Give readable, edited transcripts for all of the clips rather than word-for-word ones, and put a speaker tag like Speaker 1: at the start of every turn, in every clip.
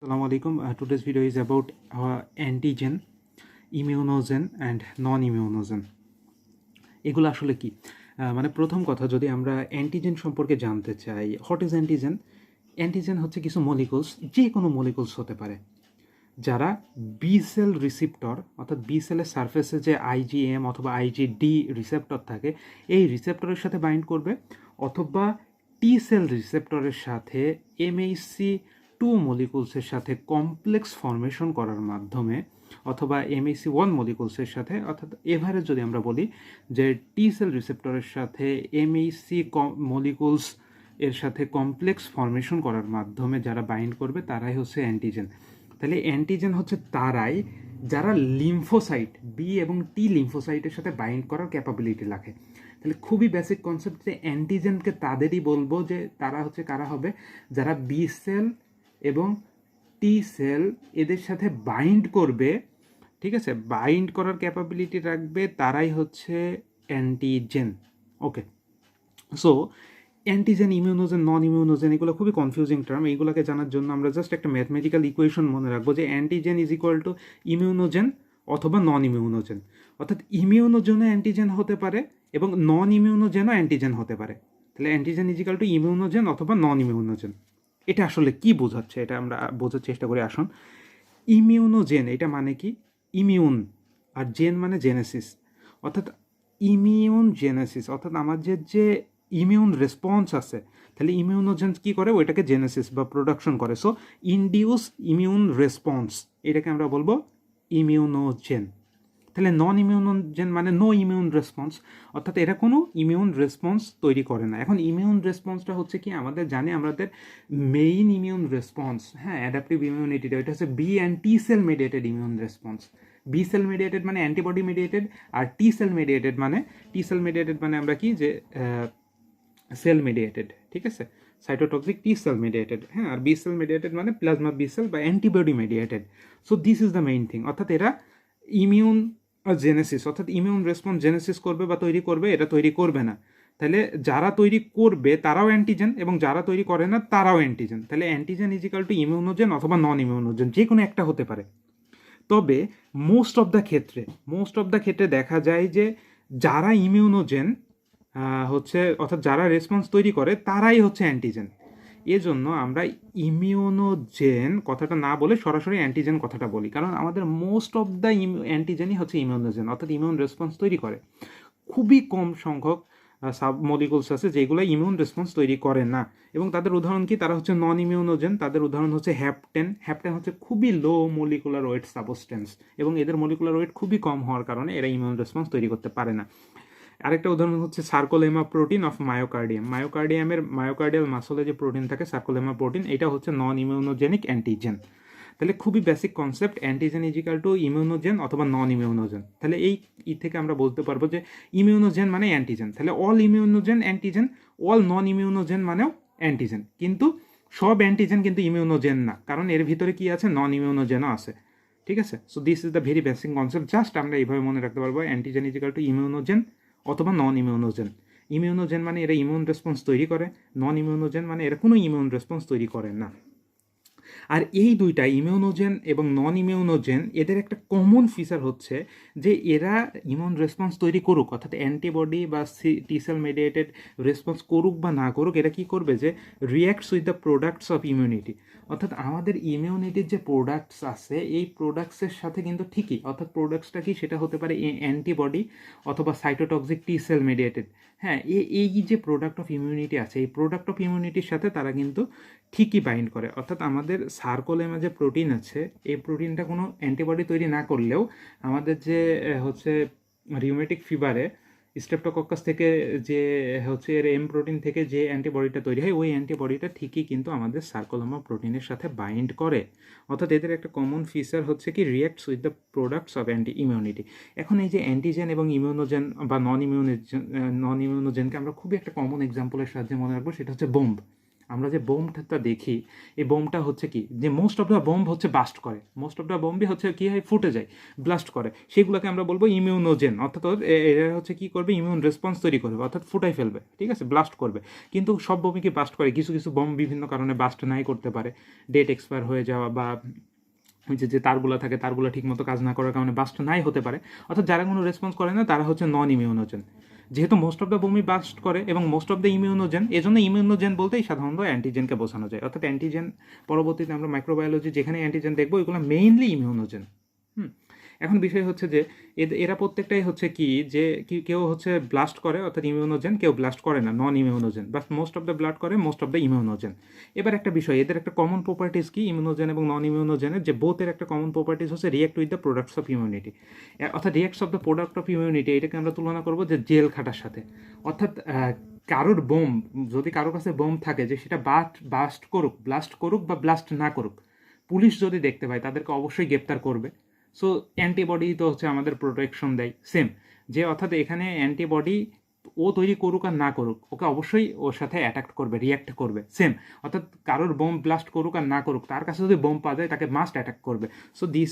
Speaker 1: Assalamu alaikum. Today's video is about antigen, immunogen and non-immunogen. এগুলো আসলে কি? মানে প্রথম কথা যদি আমরা অ্যান্টিজেন সম্পর্কে জানতে চাই, হোয়াট ইজ অ্যান্টিজেন? অ্যান্টিজেন হচ্ছে কিছু মলিকুলস, যে কোনো মলিকুলস হতে পারে, যারা বি সেল রিসিপ্টর অর্থাৎ বি সেলের সারফেসে যে আইজিএম অথবা আইজিডি রিসেপ্টর থাকে এই রিসেপ্টরের সাথে বাইন্ড করবে, অথবা টি সেল রিসেপ্টরের সাথে এমএইচসি টু মলিকুলসের সাথে কমপ্লেক্স ফর্মেশন করার মাধ্যমে, অথবা এমএইচসি ওয়ান মলিকুলসের সাথে, অর্থাৎ এভারেজ যদি আমরা বলি যে টি সেল রিসেপ্টরের সাথে এমএইচসি মলিকুলস এর সাথে কমপ্লেক্স ফর্মেশন করার মাধ্যমে যারা বাইন্ড করবে তারাই হচ্ছে অ্যান্টিজেন। তাহলে অ্যান্টিজেন হচ্ছে তারাই যারা লিম্ফোসাইট বি এবং টি লিম্ফোসাইটের সাথে বাইন্ড করার ক্যাপাবিলিটি রাখে। তাহলে খুবই বেসিক কনসেপ্ট যে অ্যান্টিজেনকে তাদেরই বলবো যে তারা হচ্ছে কারা হবে, যারা বি সেল এবং টি সেল এদের সাথে বাইন্ড করবে, ঠিক আছে, বাইন্ড করার ক্যাপাবিলিটি রাখবে, তারাই হচ্ছে অ্যান্টিজেন। ওকে, so antigen, immunogen, non immunogen এগুলো খুবই কনফিউজিং টার্ম। এইগুলোকে জানার জন্য আমরা জাস্ট একটা ম্যাথমেটিক্যাল ইকুয়েশন মনে রাখবো যে antigen is equal to immunogen অথবা নন ইমিউনোজেন। অর্থাৎ ইমিউনোজেনও অ্যান্টিজেন হতে পারে এবং নন ইমিউনোজেনও অ্যান্টিজেন হতে পারে। তাহলে antigen is equal to immunogen অথবা নন ইমিউনোজেন। এটা আসলে কি বোঝাচ্ছে এটা আমরা বোঝার চেষ্টা করি। আসুন, ইমিউনোজেন এটা মানে কি? ইমিউন, আর জেন মানে জেনেসিস, অর্থাৎ ইমিউন জেনেসিস, অর্থাৎ আমাদের যে ইমিউন রেসপন্স আছে, তাহলে ইমিউনোজেন কী করে? ওইটাকে জেনেসিস বা প্রোডাকশন করে। সো ইনডিউস ইমিউন রেসপন্স, এটাকে আমরা বলবো ইমিউনোজেন। তাহলে নন ইমিউনোজেন মানে নো ইমিউন রেসপন্স, অর্থাৎ এরা কোনো ইমিউন রেসপন্স তৈরি করে না। এখন ইমিউন রেসপন্সটা হচ্ছে কি? আমাদের জানি আমাদের মেইন ইমিউন রেসপন্স, হ্যাঁ, অ্যাডাপটিভ ইমিউনিটিটা, এটা হচ্ছে B and T cell mediated immune response. B cell mediated মানে অ্যান্টিবডি মেডিয়েটেড, আর টি সেল মেডিয়েটেড মানে আমরা কি যে সেল মেডিয়েটেড, ঠিক আছে, সাইটোটক্সিক টি সেল মেডিয়েটেড, হ্যাঁ, আর বি সেল মেডিয়েটেড মানে প্লাজমা বি সেল বা antibody mediated. So this is the main thing, অর্থাৎ এরা ইমিউন জেনেসিস অর্থাৎ ইমিউন রেসপন্স জেনেসিস করবে বা তৈরি করবে, এটা তৈরি করবে না। তাহলে যারা তৈরি করবে তারাও অ্যান্টিজেন এবং যারা তৈরি করে না তারাও অ্যান্টিজেন। তাহলে অ্যান্টিজেন ইজিক্যাল টু ইমিউনোজেন অথবা নন ইমিউনোজেন, যে কোনো একটা হতে পারে। তবে মোস্ট অফ দ্য ক্ষেত্রে দেখা যায় যে যারা ইমিউনোজেন হচ্ছে, অর্থাৎ যারা রেসপন্স তৈরি করে তারাই হচ্ছে অ্যান্টিজেন। এজন্য আমরা ইমিউনোজেন কথাটা না বলে সরাসরি অ্যান্টিজেন কথাটা বলি, কারণ আমাদের মোস্ট অফ দ্য অ্যান্টিজেনই হচ্ছে ইমিউনোজেন, অর্থাৎ ইমিউন রেসপন্স তৈরি করে। খুবই কম সংখ্যক সাব মলিকুলস আছে যেগুলো ইমিউন রেসপন্স তৈরি করে না, এবং তাদের উদাহরণ কি? তারা হচ্ছে নন ইমিউনোজেন। তাদের উদাহরণ হচ্ছে হ্যাপটেন হচ্ছে খুবই লো মলিকুলার ওয়েট সাবস্টেন্স, এবং এদের মলিকুলার ওয়েট খুবই কম হওয়ার কারণে এরা ইমিউন রেসপন্স তৈরি করতে পারে না। আরেকটা উদাহরণ হচ্ছে সার্কোলেমা প্রোটিন অফ মায়োকার্ডিয়াল মাসলে যে প্রোটিন থাকে সার্কোলেমা প্রোটিন, এটা হচ্ছে নন ইমিউনোজেনিক অ্যান্টিজেন। তাহলে খুবই basic concept, antigen is equal to immunogen অথবা নন ইমিউনোজেন। তাহলে এই থেকে আমরা বলতে পারবো যে ইমিউনোজেন মানে অ্যান্টিজেন। তাহলে all immunogen antigen, all non immunogen মানেও অ্যান্টিজেন। কিন্তু সব অ্যান্টিজেন কিন্তু ইমিউনোজেন না, কারণ এর ভিতরে কি আছে? নন ইমিউনোজেনও আছে, ঠিক আছে। So this is the very basic concept, just আমরা এইভাবে মনে রাখতে পারবো, অ্যান্টিজেন ইজিক্যাল টু ইমিউনোজেন অথবা নন ইমিউনোজেন। ইমিউনোজেন মানে এরা ইমিউন রেসপন্স তৈরি করে, নন ইমিউনোজেন মানে এরা কোনো ইমিউন রেসপন্স তৈরি করে না। আর এই দুইটা ইমিউনোজেন এবং নন ইমিউনোজেন এদের একটা কমন ফিচার হচ্ছে যে এরা ইমিউন রেসপন্স তৈরি করুক, অর্থাৎ অ্যান্টিবডি বা টি সেল মেডিয়েটেড রেসপন্স করুক বা না করুক, এরা কী করবে? যে রিয়্যাক্টস with the products of immunity. অর্থাৎ আমাদের ইমিউনিটির যে প্রোডাক্টস আছে এই প্রোডাক্টসের সাথে কিন্তু ঠিকই, অর্থাৎ প্রোডাক্টসটা কি? সেটা হতে পারে অ্যান্টিবডি অথবা সাইটোটক্সিক টি সেল মেডিয়েটেড, হ্যাঁ, এই যে প্রোডাক্ট অফ ইমিউনিটি আছে এই প্রোডাক্ট অফ ইমিউনিটির সাথে তারা কিন্তু ঠিকই বাইন্ড করে। অর্থাৎ আমাদের সার্কোলেমা যে প্রোটিন আছে এই প্রোটিনটা কোনো অ্যান্টিবডি তৈরি না করলেও আমাদের যে হচ্ছে রিউমেটিক ফিভারে স্ট্রেপ্টোকক্কাস থেকে যে হচ্ছে এর এম প্রোটিন থেকে যে অ্যান্টিবডিটা তৈরি হয় ওই অ্যান্টিবডিটা ঠিকই কিন্তু আমাদের সার্কোলেমা প্রোটিনের সাথে বাইন্ড করে। অর্থাৎ এদের একটা কমন ফিচার হচ্ছে কি? Reacts with the products of immunity. এখন এই যে অ্যান্টিজেন এবং ইমিউনোজেন বা নন ইমিউনোজেনকে আমরা খুবই একটা কমন এক্সাম্পলের সাহায্যে মনে রাখবো, সেটা হচ্ছে বোম্ব। আমরা যে বোমটা দেখি এই বোমটা হচ্ছে কি যে মোস্ট অফ দ্য বোম হচ্ছে বাস্ট করে, মোস্ট অফ দ্য বোমই হচ্ছে কি হয় ফুটে যায়, ব্লাস্ট করে, সেগুলোকে আমরা বলবো ইমিউনোজেন, অর্থাৎ এরা হচ্ছে কি করবে ইমিউন রেসপন্স তৈরি করবে, অর্থাৎ ফুটাই ফেলবে, ঠিক আছে, ব্লাস্ট করবে। কিন্তু সব বোমই কি বাস্ট করে? কিছু কিছু বোম বিভিন্ন কারণে বাস্ট নাই করতে পারে, ডেট এক্সপায়ার হয়ে যাওয়া বা ওই যে তারগুলো থাকে তারগুলো ঠিকমতো কাজ না করার কারণে বাস্ট নাই হতে পারে। অর্থাৎ যারা কোনো রেসপন্স করে না তারা হচ্ছে নন ইমিউনোজেন। যেহেতু মোস্ট অফ দ্য বোমই বাস্ট করে এবং মোস্ট অফ দ্য ইমিউনোজেন, এজন্য ইমিউনোজেন বলতেই সাধারণত অ্যান্টিজেনকে বোঝানো যায়। অর্থাৎ অ্যান্টিজেন পরবর্তীতে আমরা মাইক্রোবায়োলজি যেখানে অ্যান্টিজেন দেখবো এগুলো মেইনলি ইমিউনোজেন। এখন বিষয় হচ্ছে যে এরা প্রত্যেকটাই হচ্ছে কি যে কেউ হচ্ছে ব্লাস্ট করে অর্থাৎ ইমিউনোজেন, কেউ ব্লাস্ট করে না non immunogen, but most of the blood করে মোস্ট অফ দ্য ইমিউনোজেন। এবার একটা বিষয়, এদের একটা কমন প্রপার্টিস কি ইমিউনোজেন এবং নন ইমিউনোজেনের, যে বোথের একটা কমন প্রপার্টিস হচ্ছে react with the products of immunity. অর্থাৎ reacts of the product of immunity এটাকে আমরা তুলনা করবো যে জেল খাটার সাথে। অর্থাৎ কারোর বোম, যদি কারোর কাছে বোম থাকে যে সেটা ব্লাস্ট করুক বা ব্লাস্ট না করুক, পুলিশ যদি দেখতে পায় তাদেরকে অবশ্যই গ্রেপ্তার করবে। সো অ্যান্টিবডি তো হচ্ছে আমাদের প্রোটেকশন দেয় সেম, যে অর্থাৎ এখানে অ্যান্টিবডি ও তৈরি করুক আর না করুক ওকে অবশ্যই ওর সাথে অ্যাটাক করবে, রিয়াক্ট করবে সেম। অর্থাৎ কারোর বোম ব্লাস্ট করুক আর না করুক তার কাছে যদি বোম পাওয়া যায় তাকে মাস্ট অ্যাটাক করবে। So this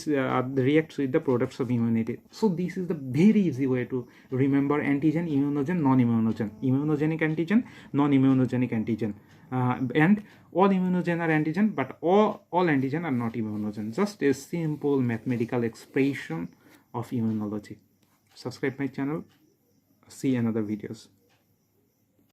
Speaker 1: reacts with the products of immunity. So this is the very easy way to remember antigen, immunogen, non immunogen, immunogenic antigen, non-immunogenic antigen, and all immunogen are antigen, but all antigen are not immunogen. Just a simple mathematical expression of immunology. Subscribe my channel. See another videos.